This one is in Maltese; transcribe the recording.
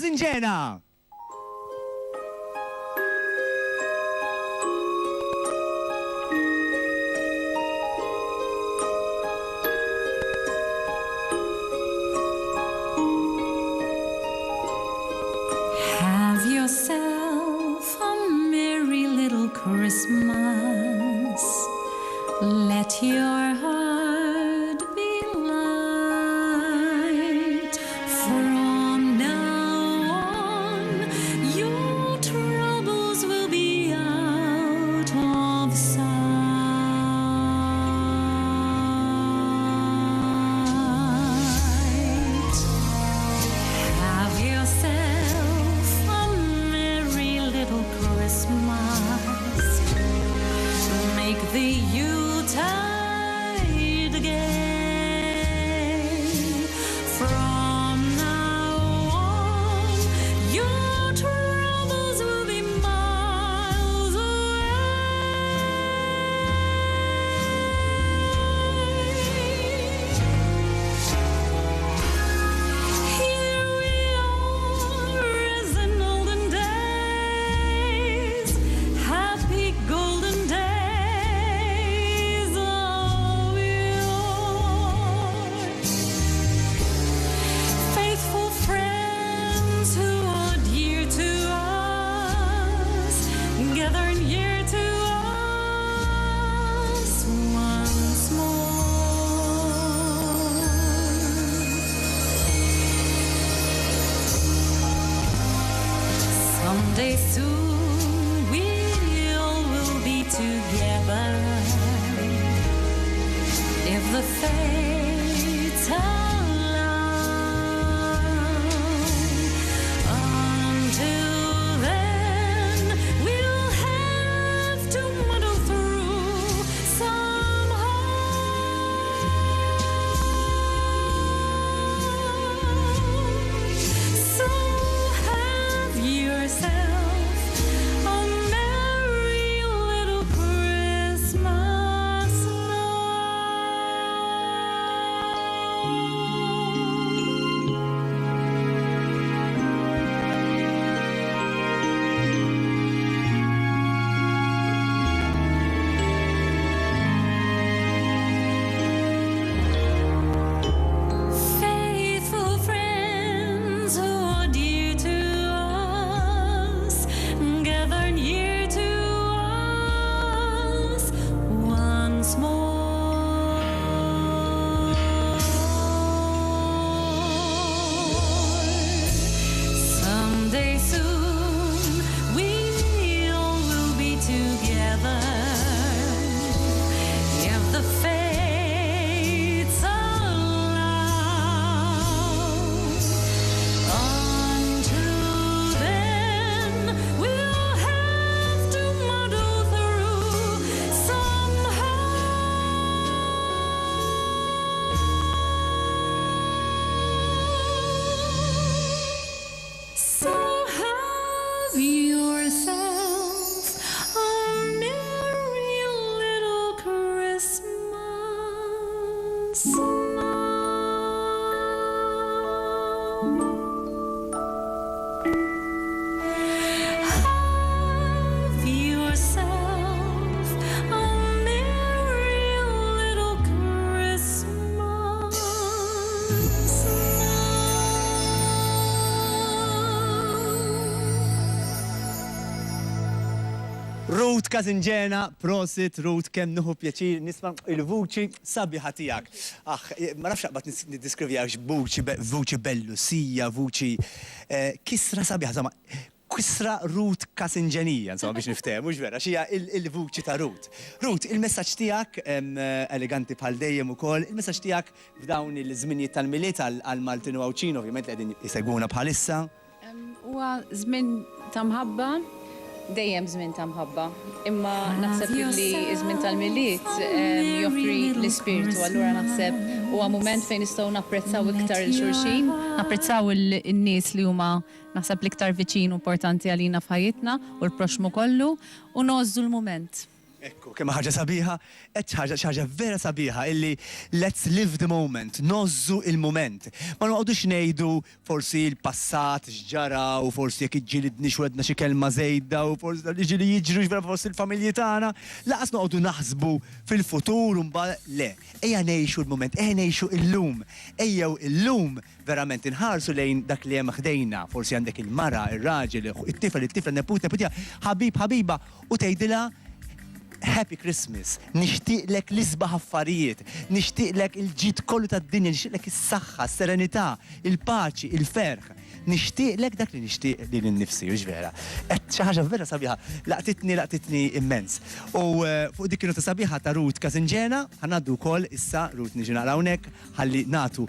Casingena! Have yourself a merry little Christmas. Let your heart be light. From now on, your troubles will be out of sight. Have yourself a merry little Christmas. Make the Yuletide gay. From now on, your troubles will be miles away. Here we are as in olden days, happy golden days of yore. Faithful friends who are dear to us, gather near to us once more. Someday soon we all will be together if the fates allow. Until then, we'll have to muddle through somehow. So have yourself a merry little Christmas Faithful friends who are dear to us, gather near to us once more. Someday soon we all will be together if the fates allow. Until then, we'll have to muddle through somehow. So have yourself a merry little Christmas now. Have yourself a merry little Christmas Ruth Casingena, prosit, Ruth, kemm nuħu pjaċir nisma' il-vuċi sabiħa tiegħek. Ma nafx aqbad niddiskrivjawx vuċi bellusija, vuċi kisra sabiħa, insomma, kisra Ruth Casingenija, insomma biex niftehmu, mhux vera, xija il-vuċi ta' Ruth. Ruth, il-messaġġ tiegħek eleganti bħal dejjem ukoll, il-messaġġ tiegħek f'dawn il-żminijiet tal-milied għal-Maltin u Għawċin, ovvjament li qegħdin jsegwuna bħalissa. Huwa żmien ta' mħabba, dejjem żmien ta' mħabba, imma naħseb li żmien tal-milied joffri l-ispirtu, allura naħseb huwa mument fejn nistgħu napprezzaw iktar il-xulxin, napprezzaw in-nies li huma naħseb l-iktar viċin importanti għalina f'ħajjitna u l-proxmu kollu u nożżu l-mument. Ekku, kemm ħaġa sabiħa, qed ħaġa vera sabiħa illi let's live the moment, nozzu il-moment. Ma noqgħodux ngħidu forsi l-passat x'ġara u forsi jekk iġġielidni xwedna xi kelma żejda u forsi li jiġru vera forsi l-familji tagħna, laqas noqogħdu naħsbu fil-futur u mbagħad le. Ejja ngħixu l-moment, ejja ngħixu illum. Ejjew illum verament inħarsu lejn dak li hemm ħdejna, forsi għandek il-mara, ir-raġel, it-tifel, neputja, ħabiba u tgħidilha Happy Christmas, nixtieqlek l-isbaħ affarijiet, nixtieqlek il-ġid kollu tad-dinja, nixtieqlek is-saħħa, s-serenità, il-paċi, il-ferħ. Nixtieqlek dak li nixtieq li l-nifsi, mhux vera. Qed xi ħaġa vera sabiħa, laqtitni immens. U fuq dik kienu ta' sabiħa ta' Ruth Casingena, ħanaddu wkoll issa Ruth niġi naqra hawnhekk ħalli nagħtu